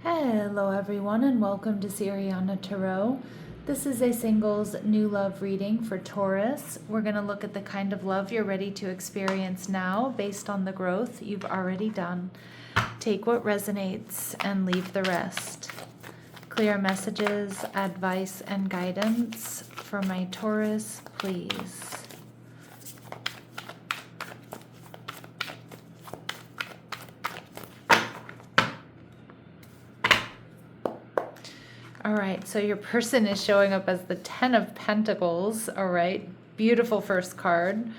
Hello everyone and welcome to Siriana Tarot. This is a singles new love reading for Taurus. We're going to look at the kind of love you're ready to experience now based on the growth you've already done. Take what resonates and leave the rest. Clear messages, advice, and guidance for my Taurus, please. All right, so your person is showing up as the 10 of Pentacles, all right? Beautiful first card.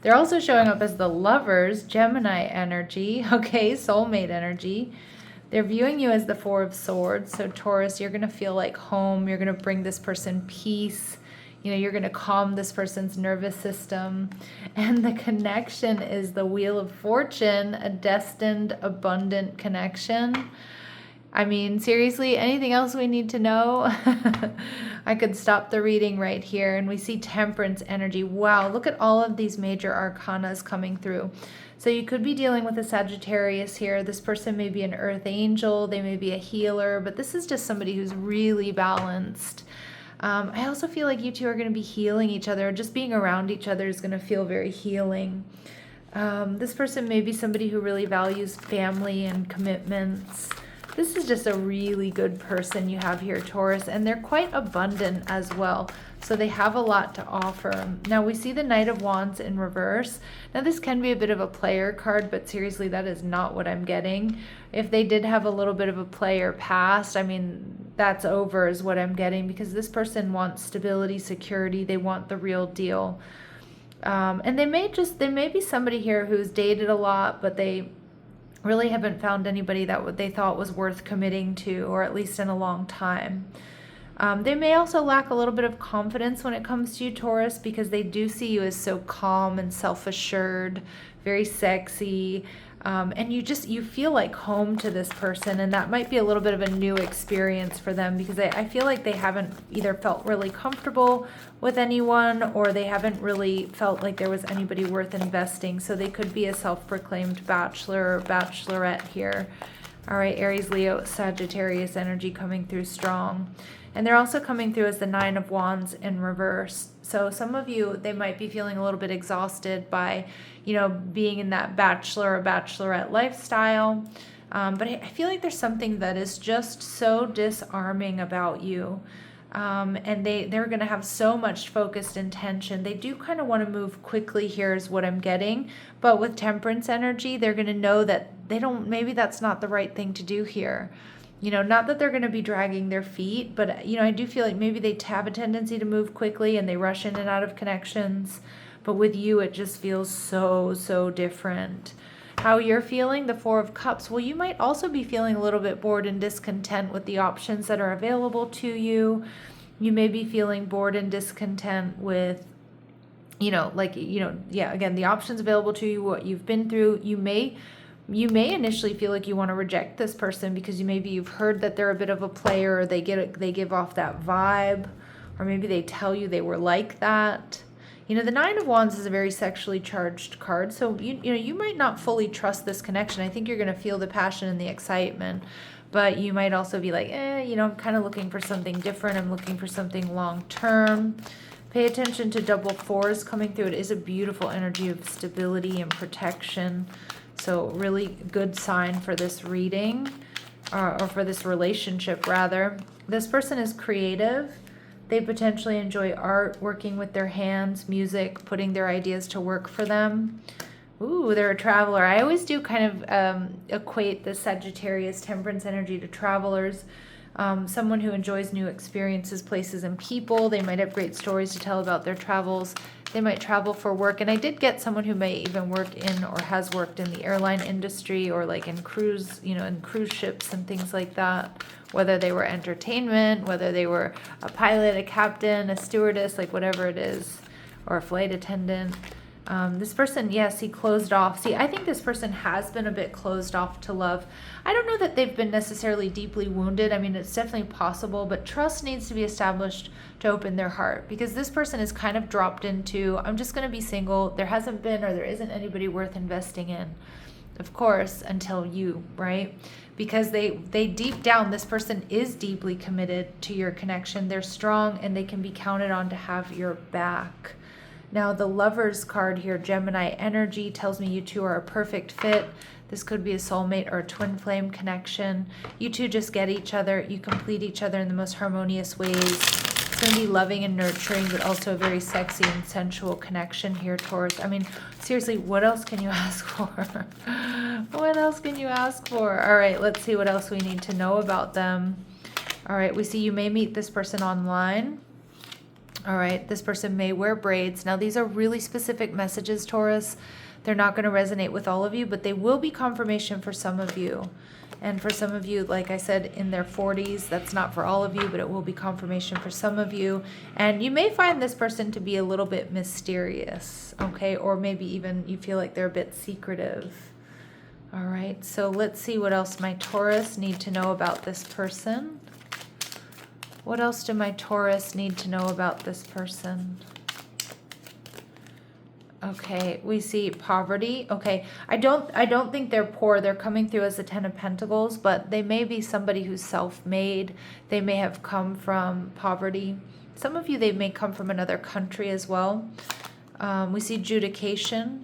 They're also showing up as the Lovers, Gemini energy, okay, Soulmate energy. They're viewing you as the 4 of Swords. So Taurus, you're going to feel like home. You're going to bring this person peace. You know, you're going to calm this person's nervous system. And the connection is the Wheel of Fortune, a destined, abundant connection. I mean, seriously, anything else we need to know? I could stop the reading right here. And we see Temperance energy. Wow, look at all of these major arcanas coming through. So you could be dealing with a Sagittarius here. This person may be an Earth Angel. They may be a healer. But this is just somebody who's really balanced. I also feel like you two are going to be healing each other. Just being around each other is going to feel very healing. This person may be somebody who really values family and commitments. This is just a really good person you have here, Taurus, and they're quite abundant as well. So they have a lot to offer. Now we see the Knight of Wands in reverse. Now this can be a bit of a player card, but seriously, that is not what I'm getting. If they did have a little bit of a player past, I mean, that's over is what I'm getting, because this person wants stability, security. They want the real deal. And they may be somebody here who's dated a lot, but they really haven't found anybody that what they thought was worth committing to, or at least in a long time. They may also lack a little bit of confidence when it comes to you, Taurus, because they do see you as so calm and self-assured, very sexy, and you feel like home to this person, and that might be a little bit of a new experience for them, because I feel like they haven't either felt really comfortable with anyone, or they haven't really felt like there was anybody worth investing. So they could be a self-proclaimed bachelor or bachelorette here. All right, Aries, Leo, Sagittarius energy coming through strong. And they're also coming through as the 9 of Wands in reverse. So some of you, they might be feeling a little bit exhausted by, being in that bachelor or bachelorette lifestyle. But I feel like there's something that is just so disarming about you. And they're going to have so much focused intention. They do kind of want to move quickly here is what I'm getting. But with Temperance energy, they're going to know that maybe that's not the right thing to do here. Not that they're going to be dragging their feet, but, I do feel like maybe they have a tendency to move quickly and they rush in and out of connections. But with you, it just feels so, so different. How you're feeling, the 4 of Cups. Well, you might also be feeling a little bit bored and discontent with the options that are available to you. You may be feeling bored and discontent with, again, the options available to you, what you've been through. You may initially feel like you want to reject this person because you've heard that they're a bit of a player, or they give off that vibe, or maybe they tell you they were like that. The 9 of Wands is a very sexually charged card, so you might not fully trust this connection. I think you're going to feel the passion and the excitement, but you might also be like, I'm kind of looking for something different. I'm looking for something long term. Pay attention to double 4s coming through. It is a beautiful energy of stability and protection. So really good sign for this reading, or for this relationship rather. This person is creative. They potentially enjoy art, working with their hands, music, putting their ideas to work for them. Ooh, they're a traveler. I always do kind of equate the Sagittarius Temperance energy to travelers. Someone who enjoys new experiences, places, and people. They might have great stories to tell about their travels. They might travel for work. And I did get someone who may even work in, or has worked in, the airline industry, or like in cruise ships and things like that. Whether they were entertainment, whether they were a pilot, a captain, a stewardess, like whatever it is, or a flight attendant. This person, yes, he closed off. See, I think this person has been a bit closed off to love. I don't know that they've been necessarily deeply wounded. I mean, it's definitely possible, but trust needs to be established to open their heart, because this person is kind of dropped into, I'm just going to be single. There hasn't been, or there isn't anybody worth investing in, of course, until you, right? because they deep down, this person is deeply committed to your connection. They're strong and they can be counted on to have your back. Now the Lovers card here, Gemini energy, tells me you two are a perfect fit. This could be a soulmate or a twin flame connection. You two just get each other. You complete each other in the most harmonious ways. It's going to be loving and nurturing, but also a very sexy and sensual connection here, Taurus. I mean, seriously, what else can you ask for? What else can you ask for? All right, let's see what else we need to know about them. All right, we see you may meet this person online. All right, this person may wear braids. Now, these are really specific messages, Taurus. They're not going to resonate with all of you, but they will be confirmation for some of you. And for some of you, like I said, in their 40s, that's not for all of you, but it will be confirmation for some of you. And you may find this person to be a little bit mysterious, okay? Or maybe even you feel like they're a bit secretive. All right, so let's see what else my Taurus need to know about this person. What else do my Taurus need to know about this person? Okay, we see poverty. Okay, I don't think they're poor. They're coming through as the Ten of Pentacles, but they may be somebody who's self-made. They may have come from poverty. Some of you, they may come from another country as well. We see adjudication.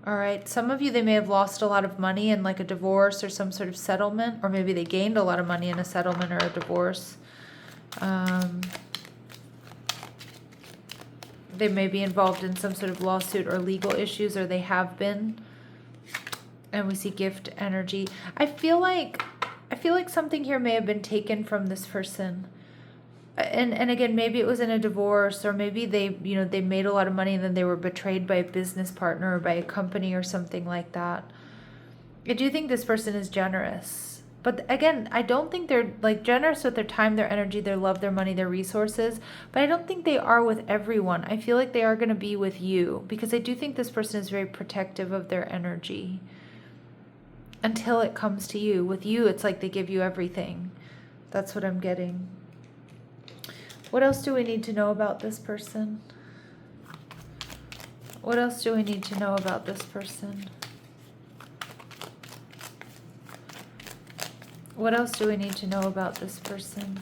All right, some of you, they may have lost a lot of money in like a divorce or some sort of settlement, or maybe they gained a lot of money in a settlement or a divorce. They may be involved in some sort of lawsuit or legal issues, or they have been. And we see gift energy. I feel like something here may have been taken from this person. And again, maybe it was in a divorce, or maybe they made a lot of money and then they were betrayed by a business partner or by a company or something like that. I do think this person is generous. But again, I don't think they're like generous with their time, their energy, their love, their money, their resources. But I don't think they are with everyone. I feel like they are going to be with you, because I do think this person is very protective of their energy until it comes to you. With you, it's like they give you everything. That's what I'm getting. What else do we need to know about this person? What else do we need to know about this person? What else do we need to know about this person?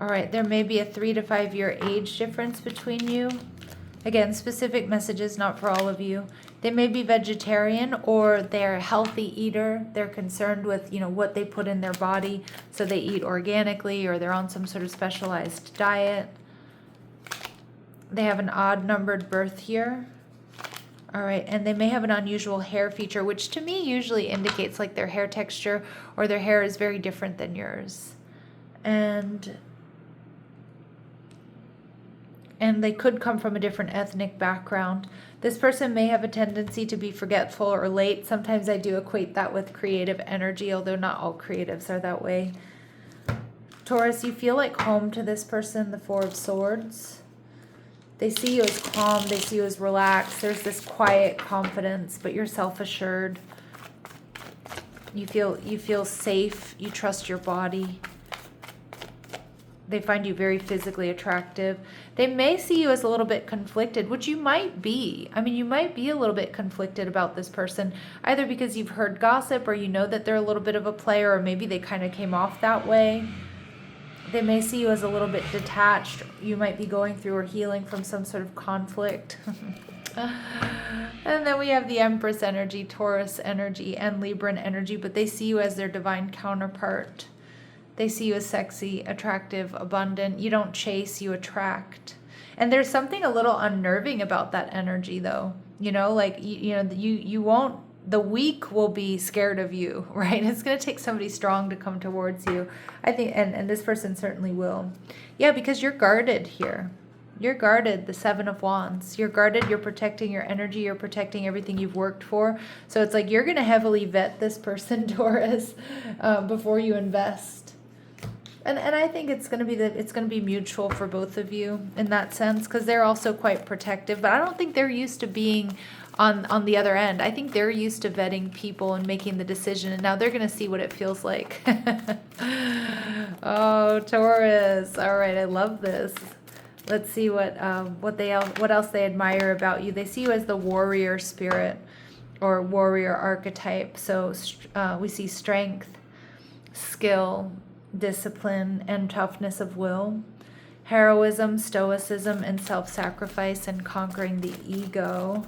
All right, there may be a 3 to 5 year age difference between you. Again, specific messages, not for all of you. They may be vegetarian, or they're a healthy eater. They're concerned with, what they put in their body, so they eat organically, or they're on some sort of specialized diet. They have an odd numbered birth year. All right, and they may have an unusual hair feature, which to me usually indicates like their hair texture or their hair is very different than yours. And they could come from a different ethnic background. This person may have a tendency to be forgetful or late. Sometimes I do equate that with creative energy, although not all creatives are that way. Taurus, you feel like home to this person, the 4 of Swords. They see you as calm. They see you as relaxed. There's this quiet confidence, but you're self-assured. You feel safe. You trust your body. They find you very physically attractive. They may see you as a little bit conflicted, which you might be. I mean, you might be a little bit conflicted about this person, either because you've heard gossip, or you know that they're a little bit of a player, or maybe they kind of came off that way. They may see you as a little bit detached. You might be going through or healing from some sort of conflict. And then we have the Empress energy, Taurus energy, and Libran energy, but they see you as their divine counterpart. They see you as sexy, attractive, abundant. You don't chase, you attract. And there's something a little unnerving about that energy, though. You won't. The weak will be scared of you, right? It's going to take somebody strong to come towards you, I think, and this person certainly will. Yeah, because you're guarded here. You're guarded, the 7 of Wands. You're guarded, you're protecting your energy, you're protecting everything you've worked for. So it's like you're going to heavily vet this person, Taurus, before you invest. And I think it's going to be mutual for both of you in that sense, because they're also quite protective, but I don't think they're used to being on the other end. I think they're used to vetting people and making the decision, and now they're going to see what it feels like. Oh, Taurus. All right, I love this. Let's see what else they admire about you. They see you as the warrior spirit. or warrior archetype. So we see strength, skill, discipline, and toughness of will, heroism, stoicism, and self-sacrifice, and conquering the ego.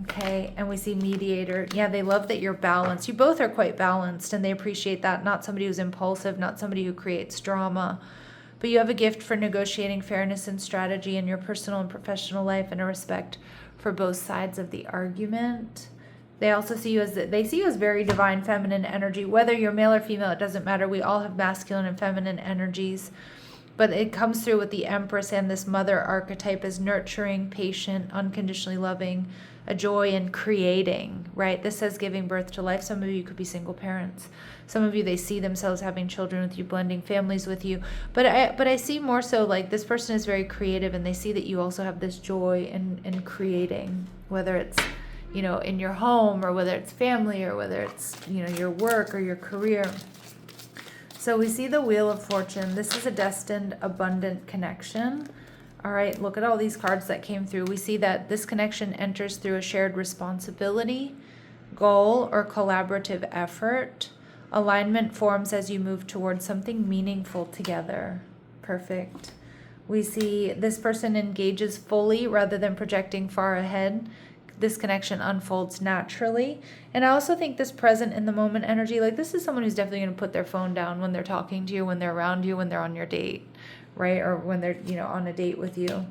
Okay, and we see mediator. Yeah, they love that you're balanced. You both are quite balanced, and they appreciate that. Not somebody who's impulsive, not somebody who creates drama, but you have a gift for negotiating fairness and strategy in your personal and professional life, and a respect for both sides of the argument. They also see you as very divine feminine energy. Whether you're male or female, it doesn't matter. We all have masculine and feminine energies. But it comes through with the Empress and this mother archetype as nurturing, patient, unconditionally loving, a joy in creating, right? This says giving birth to life. Some of you could be single parents. Some of you, they see themselves having children with you, blending families with you. But I see more so like this person is very creative, and they see that you also have this joy in creating, whether it's, you know, in your home, or whether it's family, or whether it's, you know, your work or your career. So we see the Wheel of Fortune. This is a destined, abundant connection. All right, look at all these cards that came through. We see that this connection enters through a shared responsibility, goal, or collaborative effort. Alignment forms as you move towards something meaningful together. Perfect. We see this person engages fully rather than projecting far ahead. This connection unfolds naturally. And I also think this present in the moment energy, like this is someone who's definitely going to put their phone down when they're talking to you, when they're around you, when they're on your date, right? Or when they're, you know, on a date with you.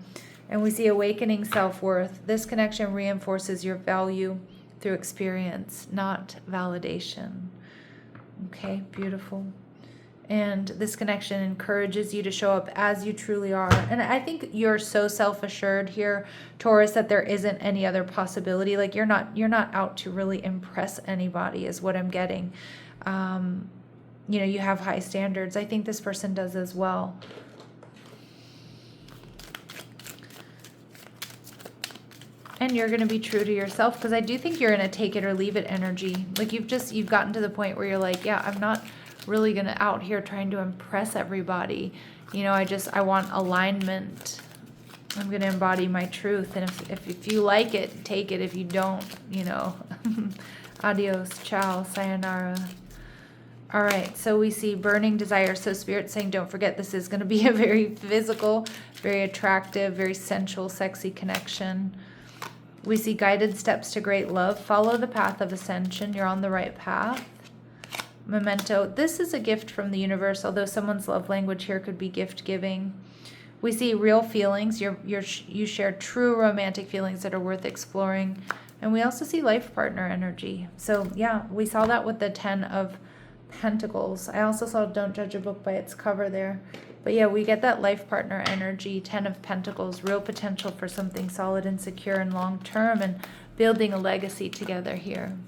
And we see awakening self-worth. This connection reinforces your value through experience, not validation. Okay, beautiful. And this connection encourages you to show up as you truly are. And I think you're so self-assured here, Taurus, that there isn't any other possibility. Like you're not out to really impress anybody, is what I'm getting. You know, you have high standards. I think this person does as well. And you're going to be true to yourself, because I do think you're in a take it or leave it energy. Like you've gotten to the point where you're like, yeah, I'm not really going to out here trying to impress everybody. You know, I want alignment. I'm going to embody my truth. And if you like it, take it. If you don't, you know, adios, ciao, sayonara. All right, so we see burning desire. So Spirit's saying, don't forget, this is going to be a very physical, very attractive, very sensual, sexy connection. We see guided steps to great love. Follow the path of ascension. You're on the right path. Memento. This is a gift from the universe, although someone's love language here could be gift giving. We see real feelings. You share true romantic feelings that are worth exploring. And we also see life partner energy. So yeah, we saw that with the 10 of Pentacles. I also saw don't judge a book by its cover there. But yeah, we get that life partner energy, 10 of Pentacles, real potential for something solid and secure and long term, and building a legacy together here.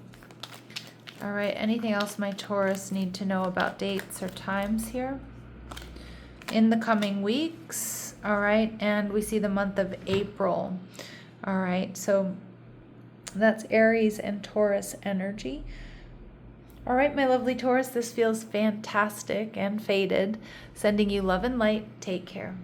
All right, anything else my Taurus need to know about dates or times here? In the coming weeks, all right, and we see the month of April. All right, so that's Aries and Taurus energy. All right, my lovely Taurus, this feels fantastic and faded. Sending you love and light. Take care.